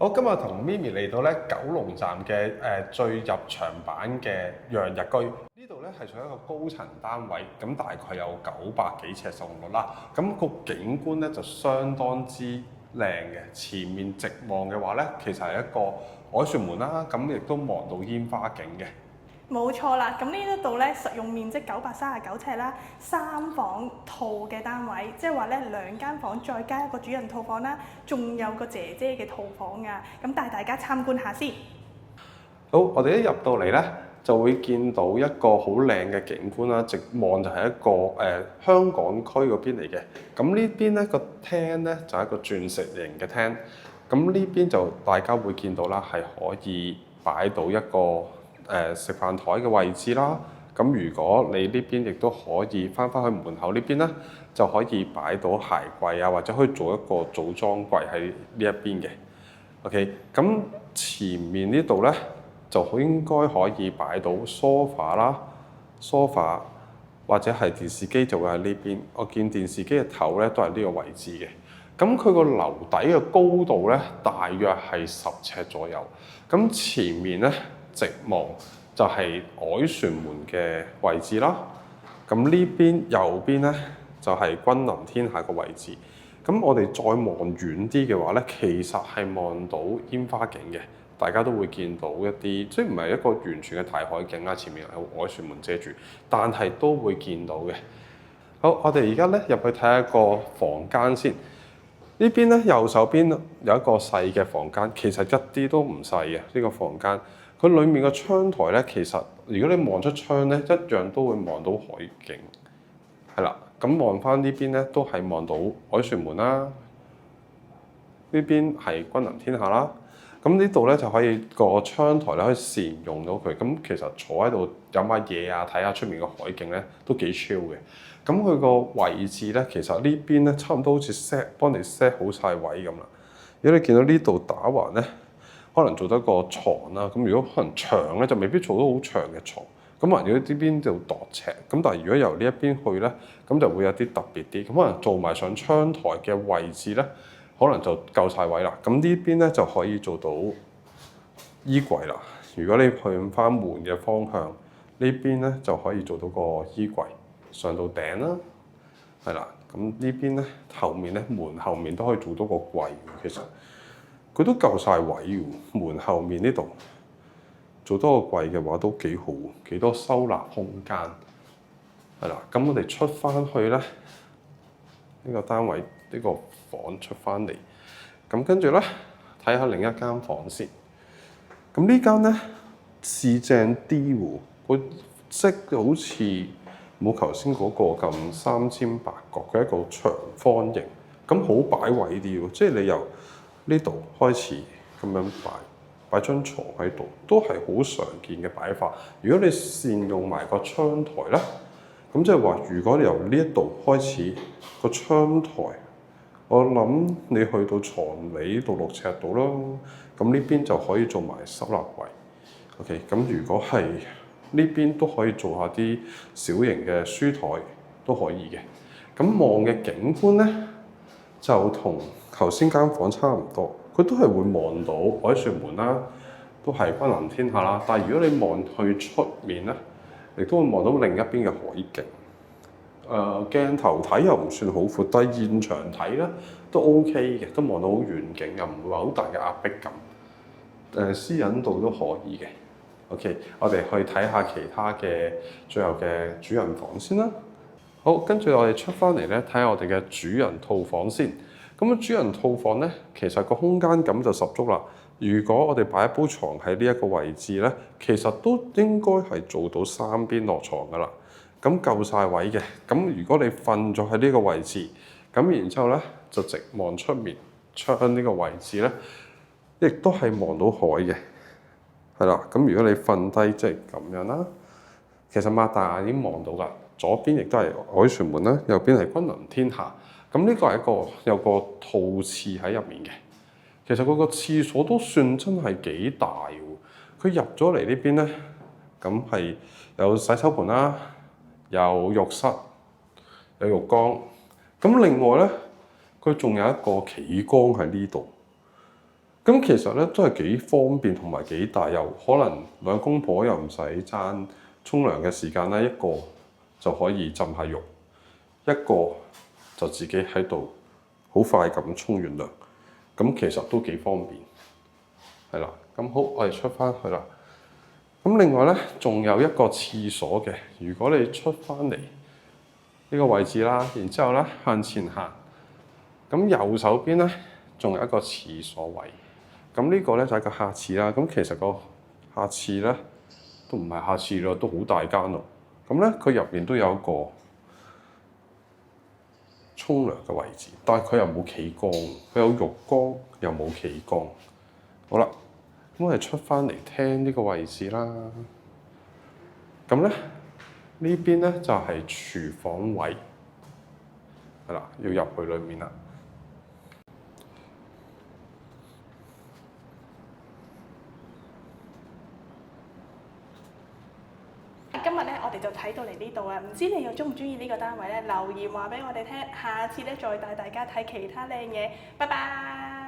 好，今日同 Mimi 嚟到咧九龍站嘅最入場版嘅漾日居，呢度咧係屬於一個高層單位，咁大概有900幾尺使用率啦。咁個景觀咧就相當之靚嘅，前面直望嘅話咧，其實係一個凱旋門啦，咁亦都望到煙花景嘅。冇錯啦，咁呢一度咧實用面積939尺啦，3房套嘅單位，即係話咧2間房再加一個主人套房啦，仲有個姐姐嘅套房啊，咁帶大家參觀下先。好，我哋一入到嚟咧，就會見到一個好靚嘅景觀啦，直望就係一個香港區嗰邊嚟嘅。咁呢邊咧個廳咧就係一個鑽石型嘅廳，咁呢邊就大家會見到啦，係可以擺到一個食飯台嘅位置啦。咁如果你呢邊亦都可以翻去門口呢邊咧，就可以擺到鞋櫃啊，或者可以做一個組裝櫃喺呢一邊嘅。OK， 咁前面呢度咧就應該可以擺到 sofa 啦，sofa 或者係電視機就會喺呢邊。我見電視機嘅頭咧都係呢個位置嘅。咁佢個樓底嘅高度咧，大約係10尺左右。咁前面咧直望就係凱旋門嘅位置啦。咁呢邊右邊咧就係君臨天下嘅位置。咁我哋再望遠啲嘅話咧，其實係望到煙花景嘅。大家都會見到一啲，即係唔係一個完全嘅大海景啦，前面有凱旋門遮住，但係都會見到嘅。好，我哋而家咧入去睇一個房間先。呢邊咧右手邊有一個細嘅房間，其實一啲都唔細嘅呢個房間。佢裡面嘅窗台咧，其實如果你望出窗咧，一樣都會望到海景。係啦，咁望翻呢邊咧，都係望到凱旋門啦。呢邊係君臨天下啦。咁呢度咧就可以個窗台咧可以善用到佢。咁其實坐喺度飲下嘢啊，睇下出面個海景咧都幾 chill 嘅。咁佢個位置咧，其實呢邊咧差唔多好似幫你 set 好晒位咁啦。如果你見到呢度打橫咧，可能做得個床啦。咁如果可能長咧，就未必做到好長嘅床。咁啊，如果呢邊就度尺。咁但係如果由呢一邊去咧，咁就會有啲特別啲。咁可能做埋上窗台嘅位置咧，可能就夠晒位啦。咁呢邊咧就可以做到衣櫃啦。如果你去翻門嘅方向，呢邊咧就可以做到個衣櫃上到頂啦。係啦，咁呢邊咧後面咧門後面都可以做到個櫃。其實佢都夠晒位喎。門後面呢度做多個櫃嘅話都幾好，幾多收納空間。係啦，咁我哋出翻去咧呢個單位呢個房出翻嚟，咁跟住咧睇下另一間房先。咁呢間咧似正啲喎，個色好似冇頭先嗰個咁三尖八角，佢係一個長方形，咁好擺位啲喎。即係你由呢度開始咁樣擺張床喺度，都係好常見嘅擺法。如果你善用埋個窗台咧，咁即係話，如果你由呢一度開始個窗台，我諗你去到床尾到6尺度啦。咁呢邊就可以做埋收納櫃。OK， 咁如果係呢邊都可以做下啲小型嘅書台都可以嘅。咁望嘅景觀咧，就同頭先間房差唔多，佢都係會望到凱旋門啦，都係君臨天下啦。但係如果你望去出面咧，亦都會望到另一邊嘅海景。鏡頭睇又唔算好闊，但係現場睇咧都 OK 嘅，都望到好遠景，又唔會話好大嘅壓迫感。私隱度都可以嘅。OK， 我哋去睇下其他嘅最後嘅主人房先啦。好，跟住我哋出翻嚟咧，睇下我哋嘅主人套房先。咁主人套房咧，其實個空間感就十足啦。如果我哋擺一鋪床喺呢一個位置咧，其實都應該係做到3邊落床噶啦。咁夠晒位嘅。咁如果你瞓咗喺呢個位置，咁然之後咧就直望出面窗呢個位置咧，亦都係望到海嘅。係啦，咁如果你瞓低即係咁樣啦，其實擘大眼已經望到噶。左邊亦都係凱旋門啦，右邊係君臨天下。咁呢個係一個有個套廁喺入面嘅。其實佢個廁所都算真係幾大喎。佢入咗嚟呢邊咧，咁係有洗手盆啦，有浴室，有浴缸。咁另外咧，佢仲有一個企缸喺呢度。咁其實咧都係幾方便同埋幾大，又可能兩公婆又唔使爭沖涼嘅時間啦，一個就可以浸下浴，一個就自己喺度好快咁沖完涼，咁其實都幾方便，係啦。咁好，我哋出翻去啦。咁另外咧，仲有一個廁所嘅。如果你出翻嚟呢個位置啦，然之後咧向前行，咁右手邊咧仲有一個廁所位。咁呢個咧就係個客廁啦。咁其實個客廁咧都唔係客廁咯，都好大間咯。咁咧佢入邊都有一個沖涼嘅位置，但係佢又冇企缸，佢有浴缸又冇企缸。好啦。咁我哋出翻嚟廳呢個位置啦，咁咧呢邊咧就係廚房位，係啦，要入去裡面啦。今日咧，我哋就睇到嚟呢度啦。唔知你又中唔中意呢個單位咧？留言話俾我哋聽，下次咧再帶大家睇其他靚嘢。拜拜。